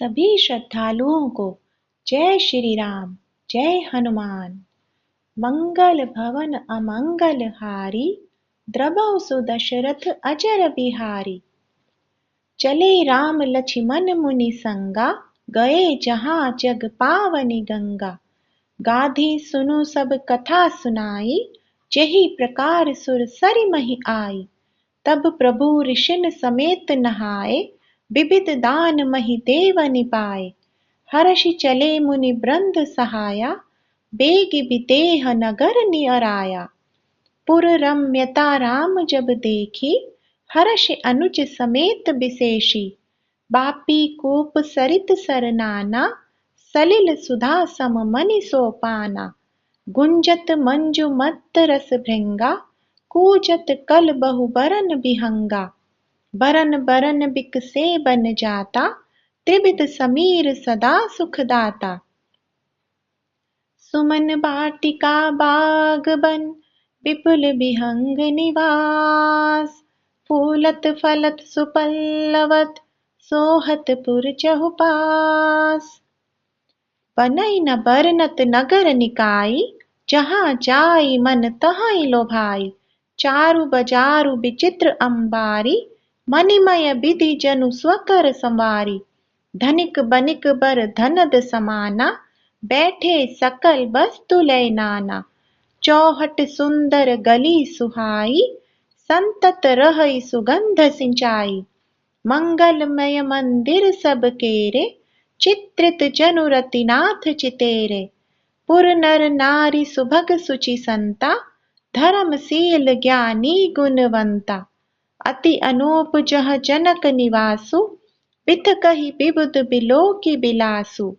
सभी श्रद्धालुओं को जय श्री राम, जय हनुमान। मंगल भवन अमंगल हारी, द्रवहु सुदशरथ अजर बिहारी। चले राम लक्ष्मण मुनि संगा, गए जहाँ जग पावनी गंगा। गाधी सुनु सब कथा सुनाई, जेहि प्रकार सुर सरि महि आई। तब प्रभु ऋषिन समेत नहाए, विविध दान महि देव निपाए। हर्षि चले मुनि बृंद सहाया, बेग बिदेह नगर नियराया। पुर रम्यता राम जब देखी, हर्षि अनुज समेत बिसेषी। बापी कूप सरित सर नाना, सलिल सुधा सम मनि सोपाना। गुंजत मंजु मत्त रस भृंगा, कूजत कल बहु बरन बिहंगा। बरन बरन बिकसे बन जाता, त्रिविध समीर सदा सुखदाता। सुमन बाटिका बाग बन, विपुल बिहंग निवास। फूलत फलत सुपल्लवत, सोहत पुर चहुपास। बनई न बरनत नगर निकाई, जहाँ जाई मन तहीं लोभाई। चारु बजारु विचित्र अंबारी, मणिमय विधि जनु स्वकर संवारी। धनिक बनिक बर धनद समाना, बैठे सकल वस्तु लय नाना। चौहट सुंदर गली सुहाई, संतत रहई सुगंध सिंचाई। मंगलमय मंदिर सब केरे, चित्रित जनु रतिनाथ चितेरे। पुर नर नारी सुभग सुचि संता, धर्मशील ज्ञानी गुणवंता। अति अनूप जह जनक निवासु, बिथ कहि विबुध बिलोकी बिलासु।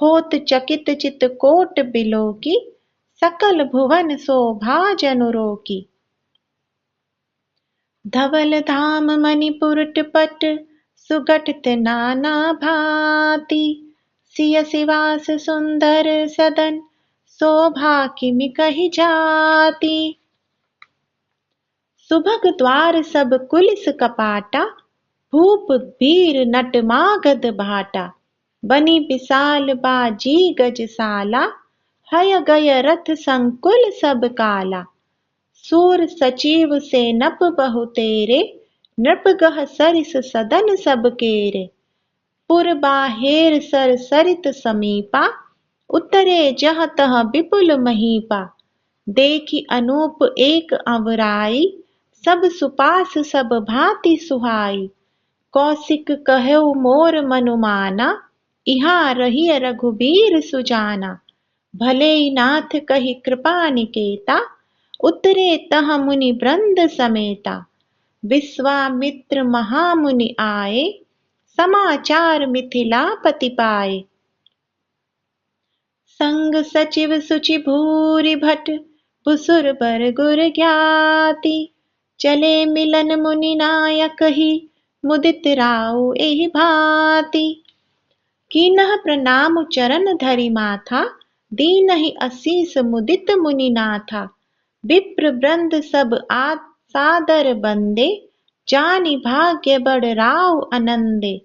होत चकित चित कोट बिलोकी, सकल भुवन शोभा जनु रोकी। धवल धाम मणिपुर पट, सुगठित नाना भांति। सिय सिवास सुंदर सदन, शोभा किमि कहि जाति। सुभग द्वार सब कुलिस कपाटा, भूप वीर नट मागध भाटा। बनी विशाल बाजी गजसाला, हय गय रथ संकुल सब काला। सूर सचिव सेनप बहु तेरे, नृपगह सरिस सदन सब केरे। पुर बाहेर सर सरित समीपा, उतरे जह तह विपुल महीपा। देखि अनूप एक अवराई, सब सुपास सब भांति सुहाई। कौशिक कहेउ मोर मनुमाना, इहाँ रहिय रघुबीर सुजाना। भले नाथ कहि कृपा निकेता, उतरे तह मुनि वृंद समेता। विश्वामित्र महामुनि आए, समाचार मिथिलापति पाए। संग सचिव सुचि भूरि भट, भुसुर बर गुर ज्ञाति। चले मिलन मुनि नायक ही, मुदित राउ एहि भांति। कीनह प्रणाम चरण धरि माथा, दीनहि असीस मुदित मुनि नाथा। विप्र वृंद सब सादर बंदे, जानि भाग्य बड़ राउ आनंदे।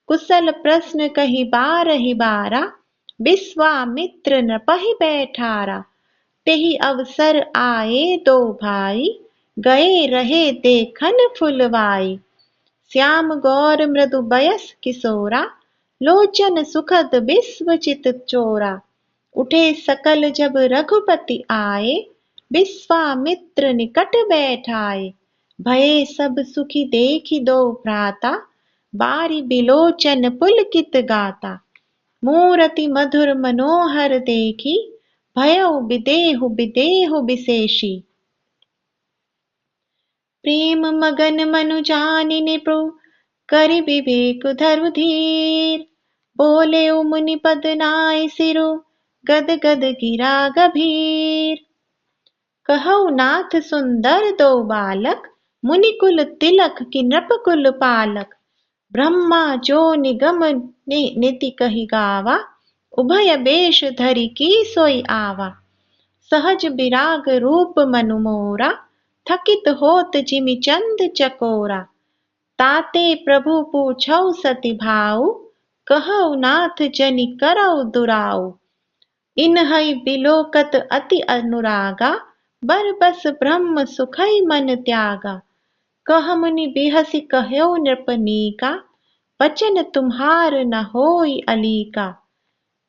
कुशल प्रश्न कहि बारहि बारा, विश्वामित्र नृपहि बैठारा। तेहि अवसर आए दो भाई, गए रहे देखन फुलवाई। श्याम गौर मृदु बयस किशोरा, लोचन सुखद विश्वचित चोरा। उठे सकल जब रघुपति आए, विश्वामित्र निकट बैठाए। भये सब सुखी देखि दो भ्राता, बारी बिलोचन पुलकित गाता। मूरति मधुर मनोहर देखी, भयउ बिदेहु बिदेहु बिसेषी। प्रेम मगन मनु जानि निपु, करि विवेक धरु धीर। बोले मुनि पद नाइ सिरु, गद गद गिरा गभीर। कहौ नाथ सुंदर दो बालक, मुनि कुल तिलक कि नृप कुल पालक। ब्रह्मा जो निगम नीति कहि गावा, उभय बेश धरि की सोई आवा। सहज विराग रूप मनु मोरा, थकित होत जिमि चंद चकोरा। ताते प्रभु पूछौ सति भाऊ, कहौ नाथ जनि करौ दुराऊ। इन्है बिलोकत अति अनुरागा, बर बस ब्रह्म सुखै मन त्यागा। कह मुनि बिहसि कह्यो नृपनीका, बचन तुम्हार न होई अलीका।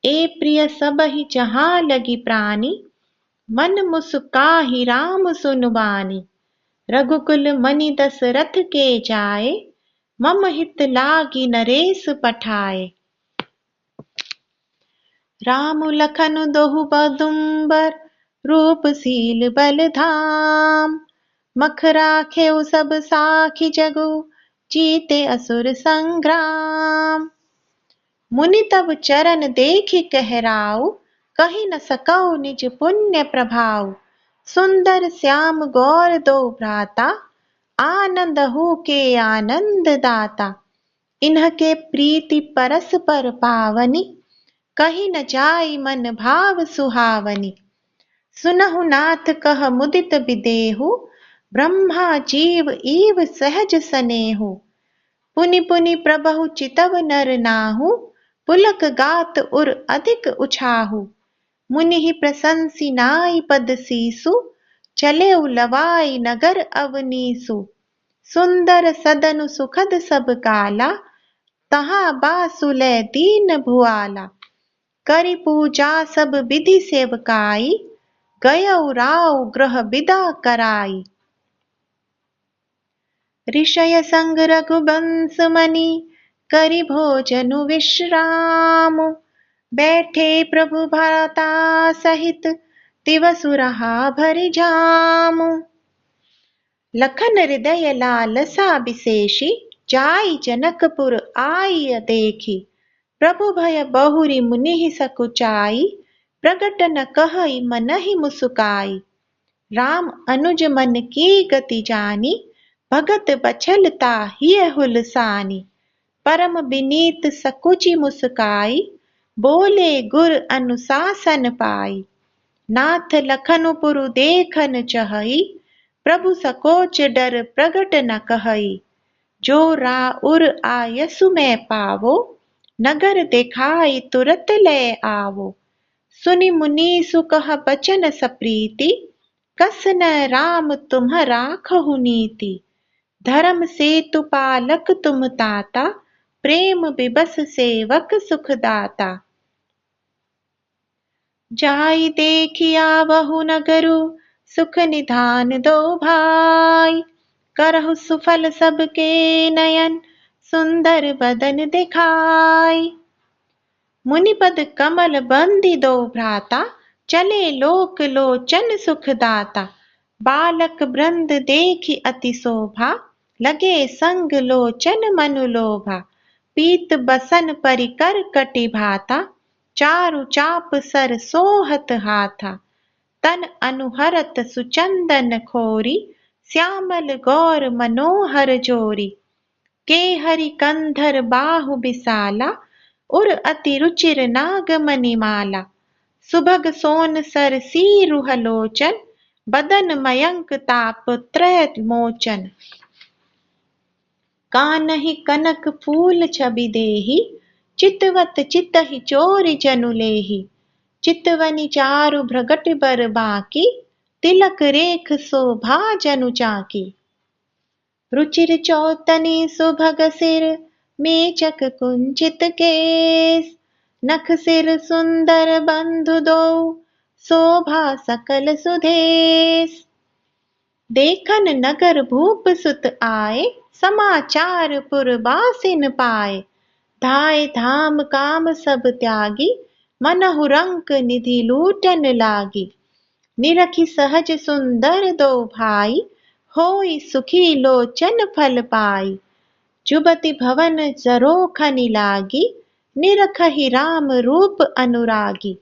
ए प्रिय सबहि जहाँ लगी प्राणी, मन मुस्काहि राम सुन बानी। रघुकुल मनि दशरथ के जाए, मम हित लागी नरेश पठाए। राम लखन दोहु बदुम्बर, रूपशील बल धाम। मख राखेउ सब साखी जगु, जीते असुर संग्राम। मुनि तब चरण देखि कहराउ, कहि न सकौ निज पुण्य प्रभाव। सुंदर श्याम गौर दो भ्राता, आनंदहु के आनंद दाता। इन्हके प्रीति परस्पर पावनी, कहि न जाई मन भाव सुहावनी। सुनहु नाथ कह मुदित विदेहु, ब्रह्मा जीव ईव सहज सनेहु। पुनि पुनि प्रभु चितव नर नाहु, पुलक गात उर अधिक उछाहु। मुनि प्रशंसी नाई पद सीसु, चले लवाई नगर अवनीसु। सुंदर सदनु सुखद सब काला, तहाँ बासुलै दीन भुआला। करि पूजा सब विधि सेवकाई, गयौ राव ग्रह विदा कराई। ऋषय संग रघुबंश मनि, करि भोजनु विश्राम। बैठे प्रभु भरता सहित, दिवसु रहा भरि जामु। लखन हृदय लालसा विशेषी, जाई जनकपुर आइ देखी। प्रभु भय बहुरी मुनि सकुचाई, प्रगट न कहई मनहि मुसुकाई। राम अनुज मन की गति जानी, भगत बछलता हिय हुलसानी। परम विनीत सकुचि मुस्काई, बोले गुर अनुशासन पाई। नाथ लखनपुर देखन चहई, प्रभु सकोच डर प्रगट न कहई। जो राउर आयसु मैं पावो, नगर देखाई तुरत ले आवो। सुनि मुनीसु कह बचन सप्रीति, कस न राम तुम राखहु नीति। धर्म सेतु पालक तुम ताता, प्रेम विबस सेवक सुखदाता। जाई देखि आवहु नगरु, सुख निधान दो भाई। करहु सुफल सबके नयन, सुंदर बदन दिखाई। मुनिपद कमल बंदी दो भ्राता, चले लोक लोचन सुखदाता। बालक वृंद देखि अति शोभा, लगे संग लोचन मनु लोभा। पीत बसन परिकर कटि भाता, चारु चाप सर सोहत हाथा। तन अनुहरत सुचंदन खोरी, श्यामल गौर मनोहर जोरी। के हरि कंधर बाहु विशाला, उर अति रुचिर नाग मणिमाला। सुभग सोन सर सीरुह लोचन, बदन मयंक ताप त्रय मोचन। कानहि कनक फूल छवि देहि, चितवत चितहि चोरि जनु लेहि। चितवनी चारु भ्रगट बर बाकी, तिलक रेख शोभा जनु चाकी। रुचिर चौतनी सुभग सिर, मेचक कुंचित केस। नख सिर सुंदर बंधु दो, शोभा सकल सुधेश। देखन नगर भूप सुत आए, समाचार पुरबासिन पाए। धाय धाम काम सब त्यागी, मनहु रंक निधि लूटन लागी। निरखि सहज सुंदर दो भाई, होई सुखी लोचन फल पाई। जुबति भवन जरोखनि लागी, निरखहि राम रूप अनुरागी।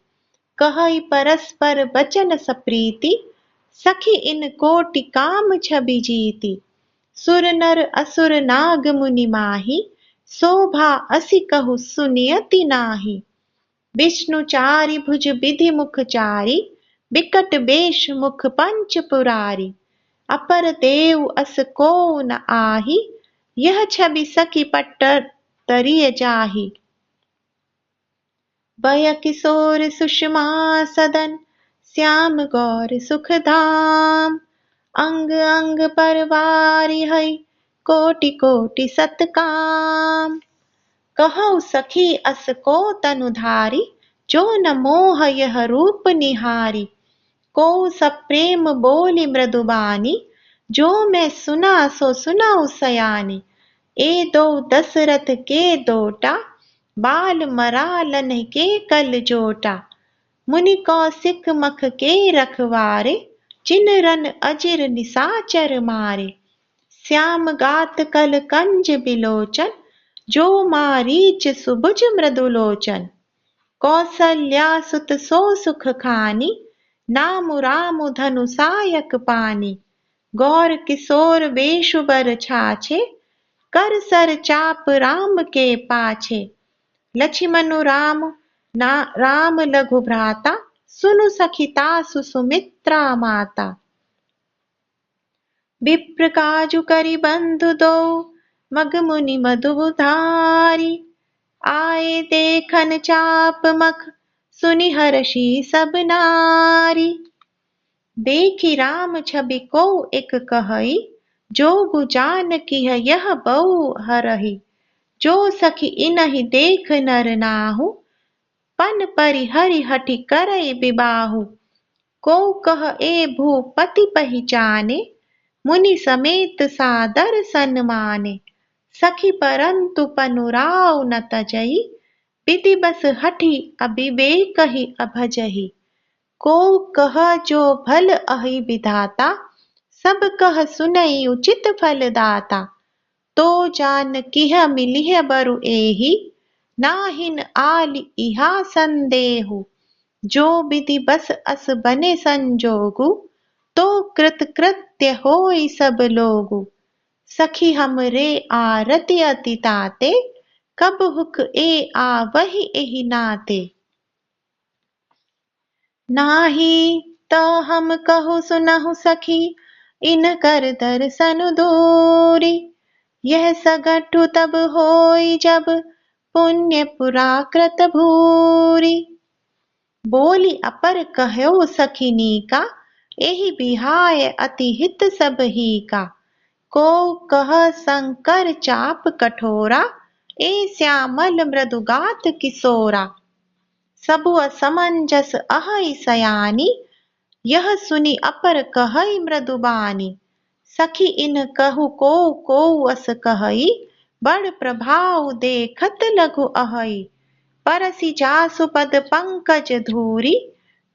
कहई परस्पर बचन सप्रीति, सखी इन कोटि काम छवि जीति। सुर नर असुर नाग मुनि माही, शोभा असि कहु सुनियति नाही। विष्णु चारि भुज विधि मुख चारि, बिकट बेश मुख पंच पुरारी। अपर देव अस को न आही, यह छवि सखी पट्ट तरिय जाही। बय किशोर सुषमा सदन, श्याम गौर सुखधाम। अंग अंग परवारी हई, कोटि कोटि सतकाम। कहौ सखी अस को तनुधारी, जो न मोह यह रूप निहारी। को सब प्रेम बोली मृदुबानी, जो मैं सुना सो सुनाऊ सयानी। ए दो दशरथ के दोटा, बाल मरालन के कल जोटा। मुनि कौशिक मख के रखवारे, जिन रन अजिर निसाचर मारे। श्याम गात कल कंज बिलोचन, जो मारीच सुभुज मृदुलोचन। कौसल्या सुत सो सुख खानी, नाम राम धनु सायक पानी। गौर किशोर वेशु बर छाछे, कर सर चाप राम के पाछे। लक्ष्मण राम राम लघु भ्राता, सुनु सखी तासु सुमित्रा माता। विप्र काजु करि बंधु दो, मग मुनि मधु धारी। आए देखन चाप मख, सुनि हर्षि सब नारी। देखी राम छवि को एक कहई, जोगु जानकी यह बहु हरहि। जो सखी इनहि देख नर नाहु, पन परि हरि हठि करई विबाहु। को कह ए भूपति पहिचाने, मुनि समेत सादर सन्माने। सखी परंतु पनुराव न तजहि, विधि बस हठि अविवेक ही अभजहि। को कह जो भल अहि विधाता, सब कह सुनई उचित फल दाता। तो जान किह मिलिह बरु एहि, नाहिन आल इहा संदेहु। जो विधि बस अस बने संजोगु, तो कृत कृत्य होई सब लोगु। सखी हमरे आरती अति ताते, कब हुक ए आवहि एहि नाते। नाही तो हम कहु सुनहु सखी, इनकर दर्शन दूरी। यह सगठु तब होई जब, पुण्य पुराकृत भूरी। बोली अपर कहो सखिनी का, एहि बिहाय अति हित सब ही का। को कह शंकर चाप कठोरा, ए श्यामल मृदुगात किशोरा। सबु असमंजस अहै सयानी, यह सुनि अपर कहई मृदुबानी। सखी इन कहु को अस कहई, बड़ प्रभाव देखत लघु अहई। परसि जासु पद पंकज धूरी,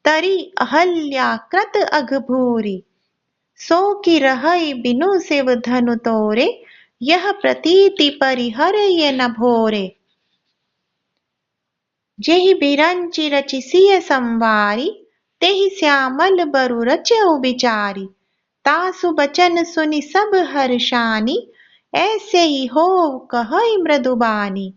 तरी अहल्या कृत अघभूरी। सो कि रहई बिनु शिव धनु तोरे, यह प्रतीति परिहरय न भोरे। जेहि बिरंचि रचि सिय संवारी, तेहि श्यामल बरु रचउ बिचारी। तासु बचन सुनि सब हर्षानी, ऐसे ही हो कहई मृदुबानी।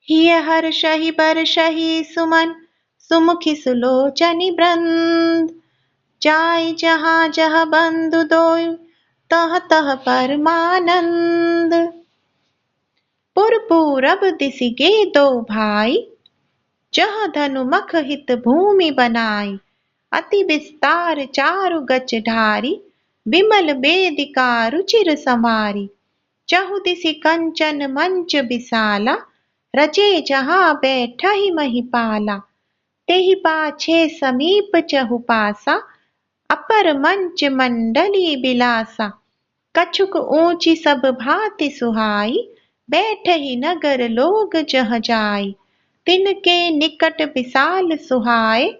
हिय हर्षहि बरषहि सुमन, सुमुखी सुलोचनि वृंद। जाई जहाँ जहाँ बंधु दोय, तह तह परमानंद। पुरपूरब दिसि गे दो भाई, जह धनु मख हित भूमि बनाई। अति विस्तार चारु गच ढारी, विमल वेदिका रुचिर समारी। चहु दिसि कंचन मंच विशाला, रचे जहाँ बैठहि महिपाला। तेहि पाछे समीप चहु पासा, अपर मंच मंडली बिलासा। कछुक ऊंची सब भांति सुहाई, बैठहि नगर लोग जह जाई। तिनके निकट विशाल सुहाए,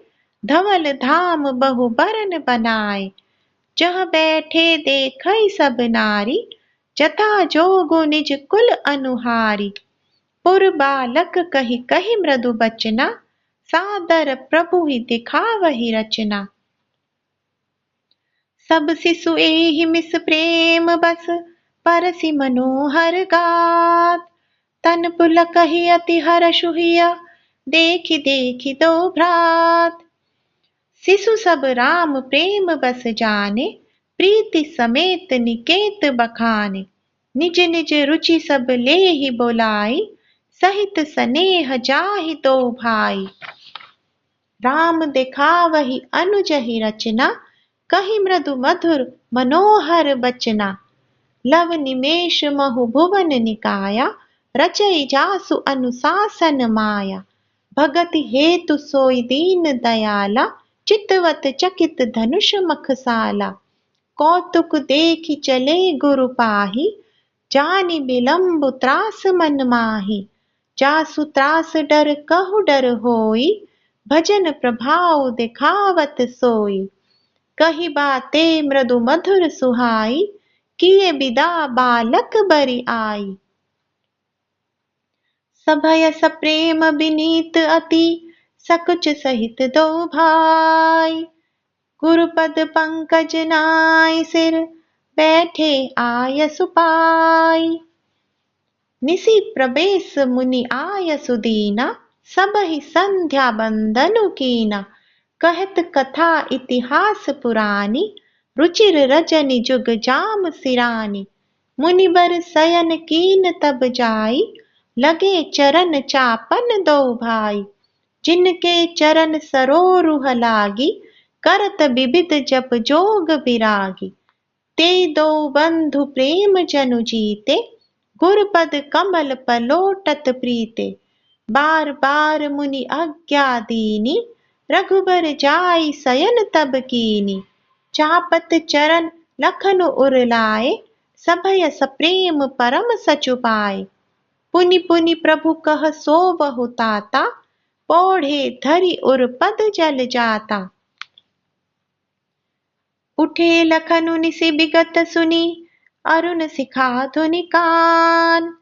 धवल धाम बहु बरन बनाए। जह बैठे देखई सब नारी, जथा जोगु निज कुल अनुहारी। पुर बालक कहि कहि मृदु बचना, सादर प्रभु ही दिखावहि रचना। सब शिशु एहि मिस प्रेम बस, परसि मनोहर गात। तन पुलकहि अति हर्षु हिया, देखि देखि दो भ्रात। शिशु सब राम प्रेम बस जाने, प्रीति समेत निकेत बखाने। निज निज रुचि सब लेहि बोलाई, सहित स्नेह जाहि दो भाई। राम दिखावहि अनुजहि रचना, कहि मृदु मधुर मनोहर बचना। लव निमेष महु भुवन निकाया, रचइ जासु अनुशासन माया। भगति हेतु सोई दीन दयाला, चितवत चकित धनुष मखसाला। कौतुक देखि चले गुरु पाहि, जानि बिलम्ब त्रास मन माहि। जासु त्रास डर कहु डर होई, भजन प्रभाव दिखावत सोई। कही बाते मृदु मधुर सुहाई, किए बिदा बालक बरि आई। सभय सप्रेम बिनीत अति, सकुच सहित दो भाई। गुरुपद पंकज नाय सिर, बैठे आयसु पाई। निसि प्रवेश मुनि आयसु दीना, सबहि संध्या बंदनु कीना। कहत कथा इतिहास पुरानी, रुचिर रजनि जुग जाम सिरानी। मुनिबर शयन कीन तब जाई, लगे चरण चापन दो भाई। जिनके चरण सरोरुह लागी, करत विविध जप जोग विरागी। ते दो बंधु प्रेम जनु जीते, गुरुपद कमल पलोटत प्रीते। बार बार मुनि आज्ञा दीनी, रघुबर जाई शयन तब कीनी। चापत चरण लखन उरलाए, सभय सप्रेम परम सचु पाए। पुनि पुनि प्रभु कह सोवहु ताता, पौढ़े धरि उर पद जल जाता। उठे लखनु निसि बिगत सुनी, अरुण सिखा धुनि कान।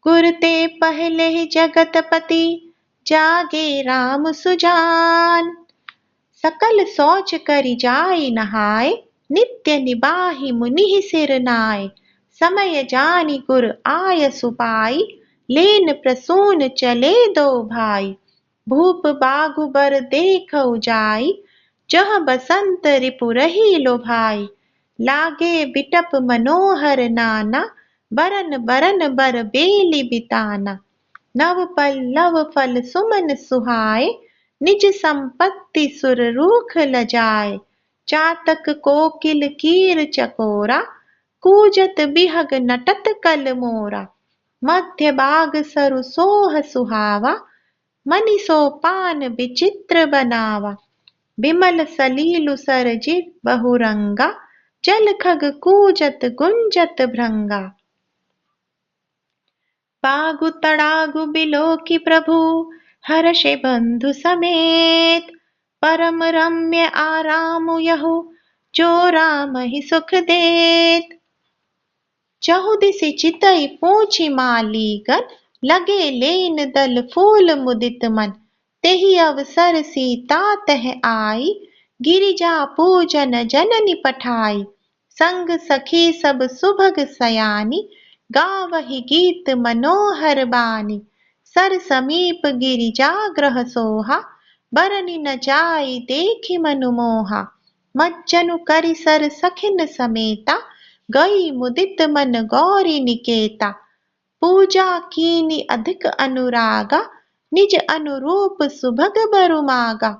गुर ते पहले जगत पति, जागे राम सुजान। सकल सोच करि जाई नहाय, नित्य निबाहि मुनि सिर नाय। समय जानि गुर आयसु पाई, लेन प्रसून चले दो भाई। भूप बागु बर देखउ जाई, जह बसंत रिपु रही लो भाई। लागे बिटप मनोहर नाना, बरन बरन बर बेली बिताना। नव पल्लव फल सुमन सुहाए, निज संपत्ति सुर रूख लजाए। चातक कोकिल कीर चकोरा, कूजत बिहग नटत कल मोरा। मध्य बाग सरु सोह सुहावा, मनि सोपान विचित्र बनावा। बिमल सलीलु सरजित बहुरंगा, जल खग कूजत गुंजत भृंगा। बागु तड़ागु बिलोकी प्रभु, हर्षे बंधु समेत। परम रम्य आरामु यहु, जो राम ही सुख देत। चहुदिसि चितई पूछि मालीगन, लगे लेन दल फूल मुदित मन। तेहि अवसर सीता तह आई, गिरिजा पूजन जननी पठाई। संग सखी सब सुभग सयानी, गावहि गीत मनोहर बानी। सर समीप गिरिजा ग्रह सोहा, बरनि न जाई देखि मनु मोहा। मज्जनु करि सर सखिन समेता, गई मुदित मन गौरी निकेता। पूजा कीनी अधिक अनुरागा, निज अनुरूप सुभग बरु मागा।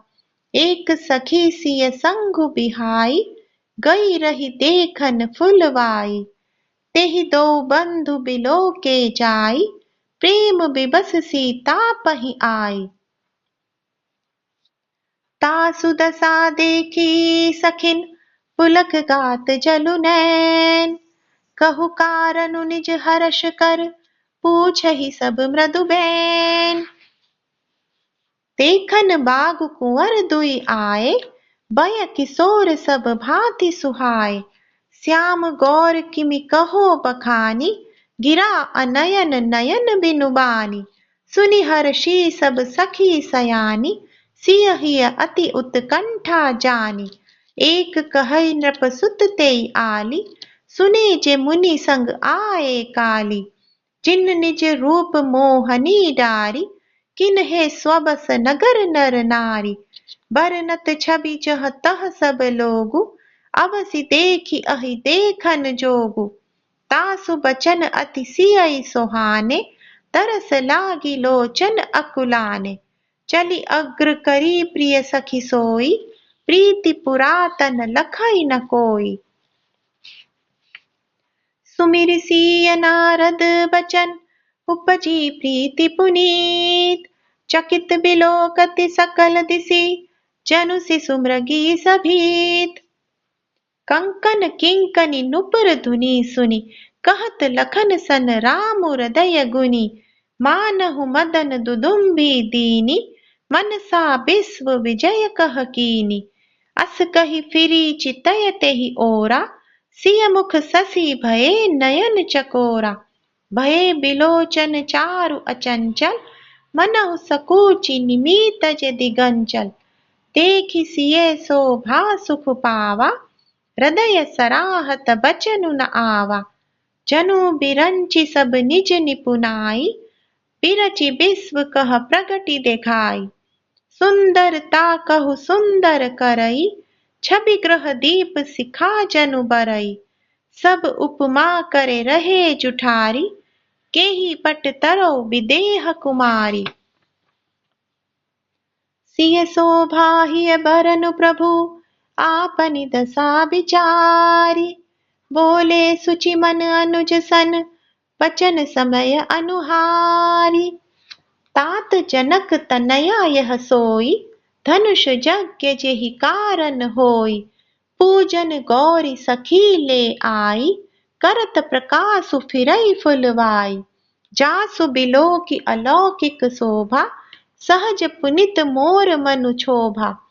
एक सखी सिय संगु बिहाई, गई रही देखन फुलवाई। तेहि दो बंधु बिलोके जाई, प्रेम विबस सीता पहि आई। तासु दशा देखी सखिन, पुलक गात जलु नैन। कहु कारनु निज हर्ष कर, पूछहि सब मृदु बैन। देखन बागु कुंवर दुई आए, बय किशोर सब भांति सुहाए। श्याम गौर किमि कहो बखानी, गिरा अनयन नयन बिनु बानी। सुनि हर्षि सब सखी सयानी, सिय हिय अति उत्कंठा जानी। एक कहै नृप सुत तेई आली, सुने जे मुनि संग आए काली। जिन निज रूप मोहनी डारी, किन्हे स्वबस नगर नर नारी। बरनत छवि जह तह सब लोगु, अवसि देखि अहि देखन जोगु। तासु बचन अति सियइ सोहाने, तरस लागी लोचन अकुलाने। चली अग्र करी प्रिय सखी सोई, प्रीति पुरातन लखई न कोई। सुमिर सिय नारद बचन, उपजी प्रीति पुनीत। चकित बिलोकति सकल दिसि, जनु शिशु मृगी सभीत। कंकन किंकनी नुपुर धुनि सुनि, कहत लखन सन राम हृदय गुनि। मानहु मदन दुदुम्भी दीनी, मनसा विश्व विजय कह कीनी। अस कहि फिरी चितय तेहि ओरा, सिय मुख ससी भये नयन चकोरा। भये बिलोचन चारु अचंचल, मनहु सकूचि निमीत जे दिगंचल। देखि सिय शोभा सुख पावा, हृदय सराहत बचनु न आवा। जनु बिरंचि सब निज निपुनाई, बिरचि विश्व कह प्रगति देखाई। सुंदरता कहु सुंदर करई, छवि ग्रह दीप सिखा जनु बरई। सब उपमा करे रहे जुठारी, केहि पट तरौ विदेह कुमारी। सिय शोभा हिय बरनु प्रभु, आपनि दशा विचारी। बोले सुचि मन अनुज सन, बचन समय अनुहारी। तात जनक तनया यह सोई, धनुष यज्ञ जेहि कारण होई। पूजन गौरी सखी ले आई, करत प्रकाशु फिरई फुलवाई। जासु बिलोकी अलौकिक शोभा, सहज पुनित मोर मनु क्षोभा।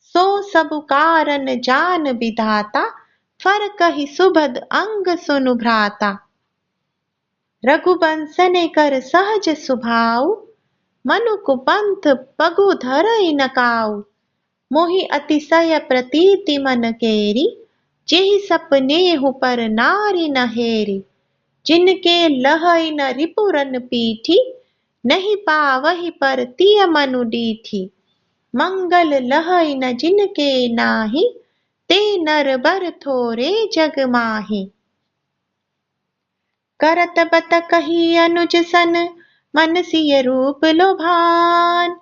सो सबु कारण जान विधाता, फर कहि सुभद अंग सुनु भ्राता। रघुबंसने कर सहज सुभाऊ, मनु कुपंथ पगु धरई न काऊ। मोहि अतिशय प्रतीति मन केरी, जेहि सपनेहु पर नारी न हेरी। जिनके लहई न रिपुरन पीठी, नहीं पावहि पर तिय मनु डीठी। मंगल लहई न जिनके नाही, ते नर बर थोरे जग माही। करत बत कही अनुज सन, मन सिय रूप लोभान।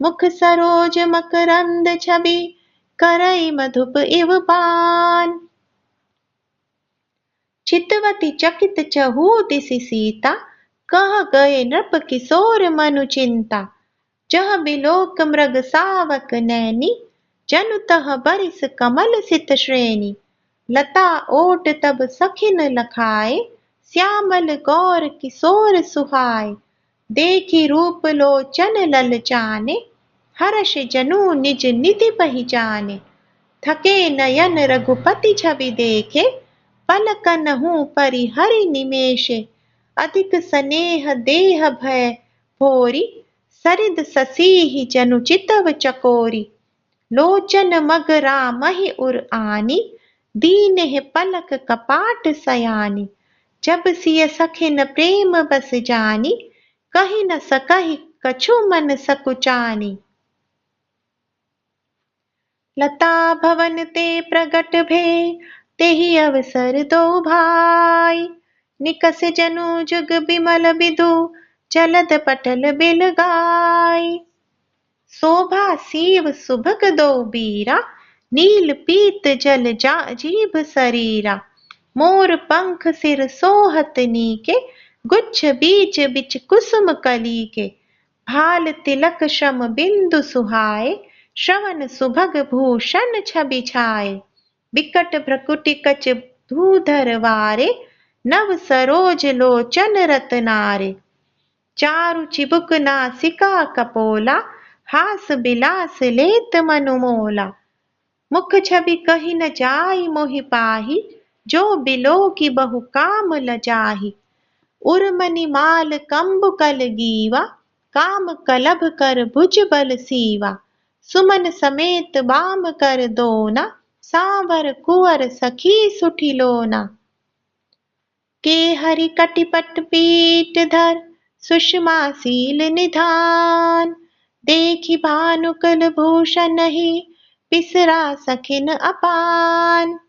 मुख सरोज मकरंद छवि, करई मधुप इव पान। चितवती चकित चहु दिसि सीता, कह गए नृप किशोर मनु चिंता। जह बिलोक मृग सावक नैनी, जनु तह बरिस कमल सित श्रेणी। लता ओट तब सखिन लखाए, श्यामल गौर किशोर सुहाए। देखी रूप लोचन ललचाने, हर्ष जनु निज निधि पहिचाने। थके नयन रघुपति छवि देखे, पलकनहु परिहरि निमेषे। अधिक स्नेह देह भय भोरी, सरिद ससीहि जनु चितव चकोरी। लोचन मग रामहि उर आनी, दीनहि पलक कपाट सयानी। जब सिय सखिन प्रेम बस जानी, कहि न सकहि कछु मन सकुचानी। लता भवन ते प्रगट भे, तेहि अवसर दो भाई। निकस जनु जुग बिमल बिधु, जलद पटल बिल गाय। शोभा सीव सुभग दो बीरा, नील पीत जल जा जीभ शरीरा। मोर पंख सिर सोहत नीके, गुच्छ बीच बिच कुसुम कली के। भाल तिलक श्रम बिंदु सुहाए, श्रवण सुभग भूषण छवि छाए। बिकट भ्रकुटि कच धूधर वारे, नव सरोज लोचन रतनारे। चारु चिबुक नासिका कपोला, हास बिलास लेत मनु मोला। मुख छवि कहि न जाई मोहि पाही, जो बिलोकी बहु काम लजाही। उर्मनि माल कंबु कल गीवा, काम कलभ कर भुज बल सीवा। सुमन समेत बाम कर दोना, सांवर कुंवर सखी सुठी लोना। के हरि कटिपट पीट धर, सुषमा सील निधान। देखि भानुकुल भूषणहि, बिसरा सखिन अपान।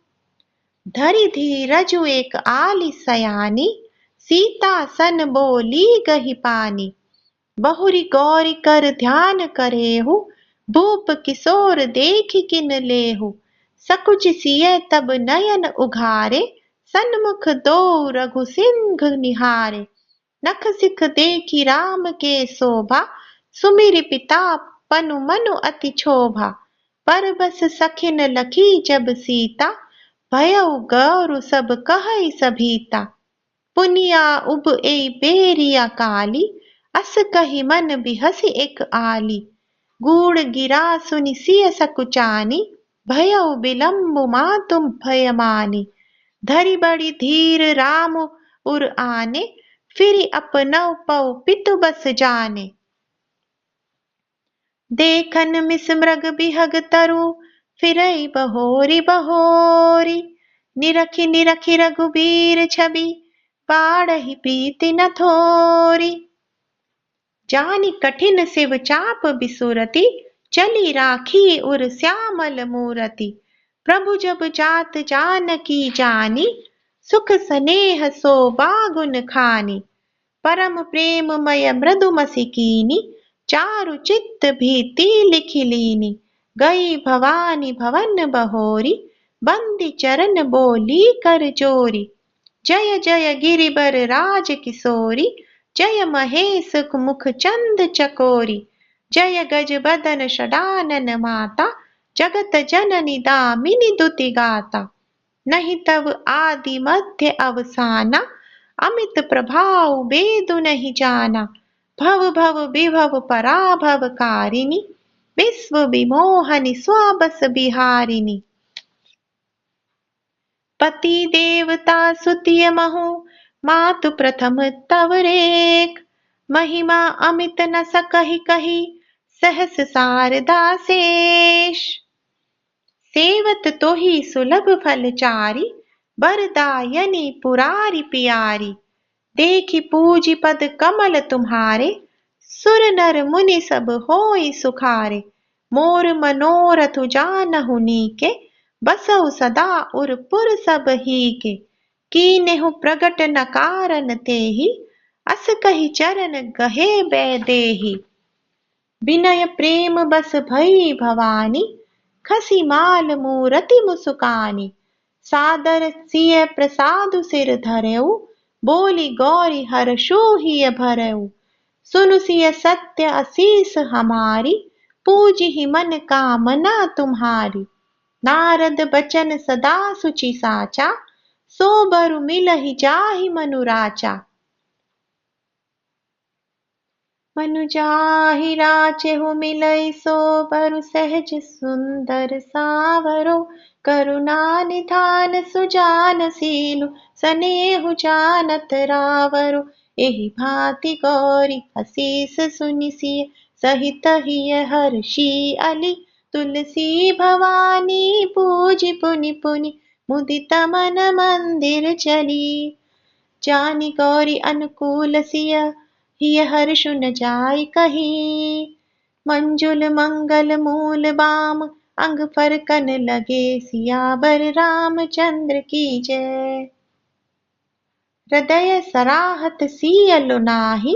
धरि धीरजु एक आली सयानी, सीता सन बोली गही पानी। बहुरी गौरी कर ध्यान करेहु, भूप किशोर देख किन लेहु। सकुच सिय तब नयन उघारे, सन्मुख दो रघु सिंह निहारे। नख सिख देखी राम के शोभा, सुमिरि पिता पनु मनु अति क्षोभा। पर बस सखिन लखी जब सीता, भयउ गौरु सब कहै सभीता। पुनिया उब ए बेरिया काली, अस कही मन बिहसी एक आली। गूढ़ गिरा सुनि सिय सकुचानी, भयउ बिलम्बु मातुम भय मानी। धरि बड़ी धीर राम उर आने, फिरि अपनौ पौ पितु बस जाने। देखन मिस मृग बिहग तरु, फिरई बहोरी बहोरी। निरखि निरखि रघुबीर छवि, बाढ़हि प्रीति न थोरी। जानि कठिन शिव चाप बिसुरति, चली राखी उर श्यामल मूरति। प्रभु जब जात जानकी जानी, सुख स्नेह शोभा गुण खानी। परम प्रेममय मृदुमति कीनी, चारु चित्त भीति लिखि लीनी। गई भवानी भवन बहोरी, बंदी चरण बोली कर जोरी। जय जय गिरिबर राज किशोरी, जय महेश मुख चंद चकोरी। जय गज बदन षडानन माता, जगत जननी दामिनी दुति गाता। नहीं तब आदि मध्य अवसाना, अमित प्रभाव वेदु नहीं जाना। भव भव विभव पराभव कारिणी, विश्व विमोहनि स्वाबस बिहारिणी। पति देवता सुतिय महु, मातु प्रथम तव रेख। महिमा अमित न सकहि कही, सहस शारदा शेष। सेवत तोहि सुलभ फलचारी, बरदायनी पुरारी प्यारी। देखि पूजि पद कमल तुम्हारे, सुर नर मुनि सब होई सुखारे। मोर मनोरथ जानहु नीके, बसउ सदा उरपुर सब हीके। कीनेहु प्रगट न कारण तेहि, अस कहि चरण गहे बैदेहि। विनय प्रेम बस भई भवानी, खसी माल मूरति मुसुकानी। सादर सिय प्रसादु सिर धरऊ, बोली गौरी हर्षु हिय भरऊ। सुनु सिय सत्य असीस हमारी, पूजिहि मन कामना तुम्हारी। नारद बचन सदा सुचि साचा, सो बरु मिलहि जाहि मनु राचा। मनु जाहि राचेहु मिलई, सो बरु सहज सुंदर सावरो। करुणा निधान सुजान सीलु, सनेहु जानत रावरो। एहि भांति गौरी असीस सुनि सिय, सहित हिय हर्षि अली। तुलसी भवानी पूजि पुनि पुनि, मुदित मन मंदिर चली। जानि गौरी अनुकूल सिय, हिय हर्षु न जाय कही। मंजुल मंगल मूल बाम, अंग फरकन लगे सियावर। रामचंद्र की जय। हृदय सराहत सियलु नाही,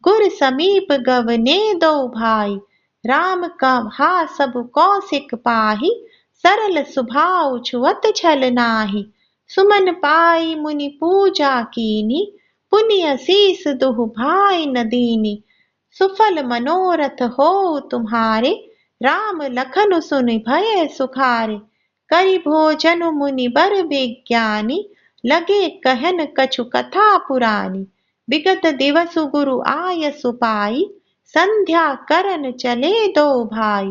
गुर समीप गवने दो भाई। राम कहा सब कौशिक पाही, सरल सुभाव छुअत छल नाही। सुमन पाई मुनि पूजा कीनी, पुनि असीस दुहु भाई न दीनी। सुफल मनोरथ होउ तुम्हारे, राम लखन सुनि भय सुखारे। करि भोजन मुनि बर विज्ञानी, लगे कहन कछु कथा पुरानी। विगत दिवसु गुरु आयसु पाई, संध्या करन चले दो भाई।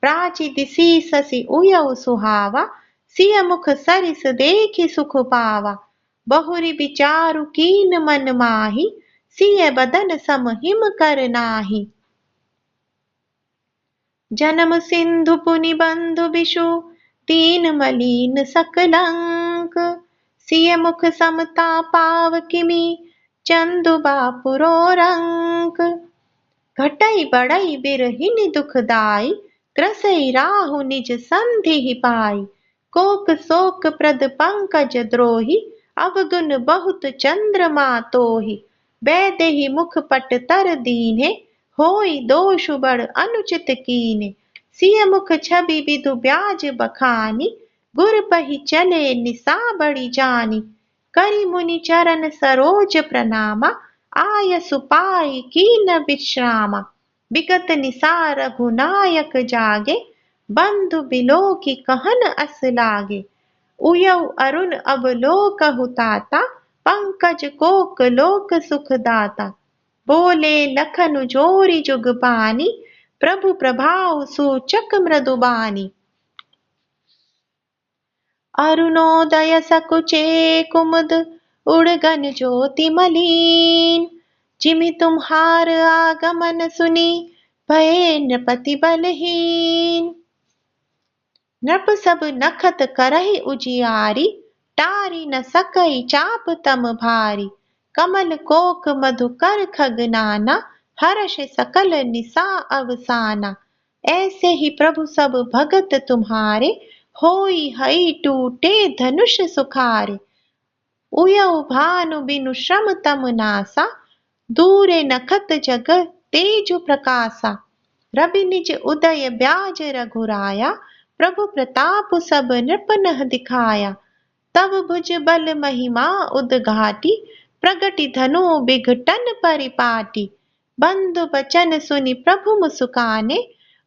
प्राची दिसी ससी उयउ सुहावा, सिय मुख सरिस देखि सुख पावा। बहुरी विचारु कीन मन माही, सिय बदन सम हिम कर नाही। जन्म सिंधु पुनि बंधु बिषु, तीन मलीन सकलंक। सिय मुख समता पाव किमी, चंदु बापुरो रंक। घटई बढ़ई बिरहिनि दुखदाई, त्रसई राहु निज संधि पाई। कोक शोक प्रद पंकज द्रोही, अवगुण बहुत चंद्रमा तोहि, बैदेहि मुख पट तर दीन्हे, होई दोष बड़ अनुचित कीन्हे। सिय मुख छवि विधु ब्याज बखानी, गुर पहि चले निसा बड़ी जानी। करि मुनि चरण सरोज प्रणामा, आयसु पाई कीन विश्रामा। विगत निसा रघुनायक जागे, बंधु बिलोकी कहन अस लागे। उयऊ अरुण अवलोकहु ताता, पंकज कोक लोक सुख दाता। बोले लखन जोरी जुग पानी, प्रभु प्रभाव सूचक मृदुबानी। अरुणोदय सकुचे कुमुद, उड़गन ज्योति मलीन। जिमि तुम्हार आगमन सुनी, भये नृपति बलहीन। नृप सब नखत करहि उजियारी, टारी न सकई चाप तम भारी। कमल कोक मधुकर खगनाना, हर्ष सकल निसा अवसाना। ऐसे ही प्रभु सब भगत तुम्हारे, होई हई टूटे धनुष सुखारे। उयऊ भानु बिनु श्रम तम नासा, दूरे नखत जग तेजु प्रकाशा। रवि निज उदय ब्याज रघुराया, प्रभु प्रताप सब नृप नह दिखाया। तब भुज बल महिमा उद्घाटी, प्रगति धनु बिघटन परिपाटी। बंधु बचन सुनि प्रभु मुसुकाने,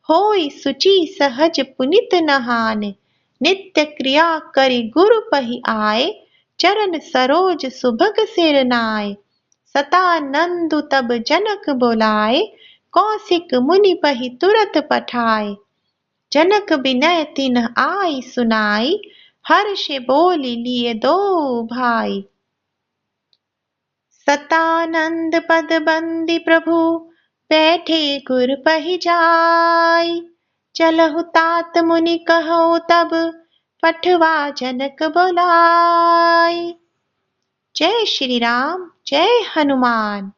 होई सुचि सहज पुनित नहाने। नित्य क्रिया करि गुरु पहि आए, चरण सरोज सुभग सिर नाय। सतानंदु तब जनक बोलाए, कौशिक मुनि पहि तुरत पठाए। जनक बिनय तिन्ह आई सुनाई, हर्ष बोली लिए दो भाई। सतानंद पद बंदी प्रभु, बैठे गुर पहि जाय। चलहु तात मुनि कहो तब, पठवा जनक बोलाय। जय श्री राम, जय हनुमान।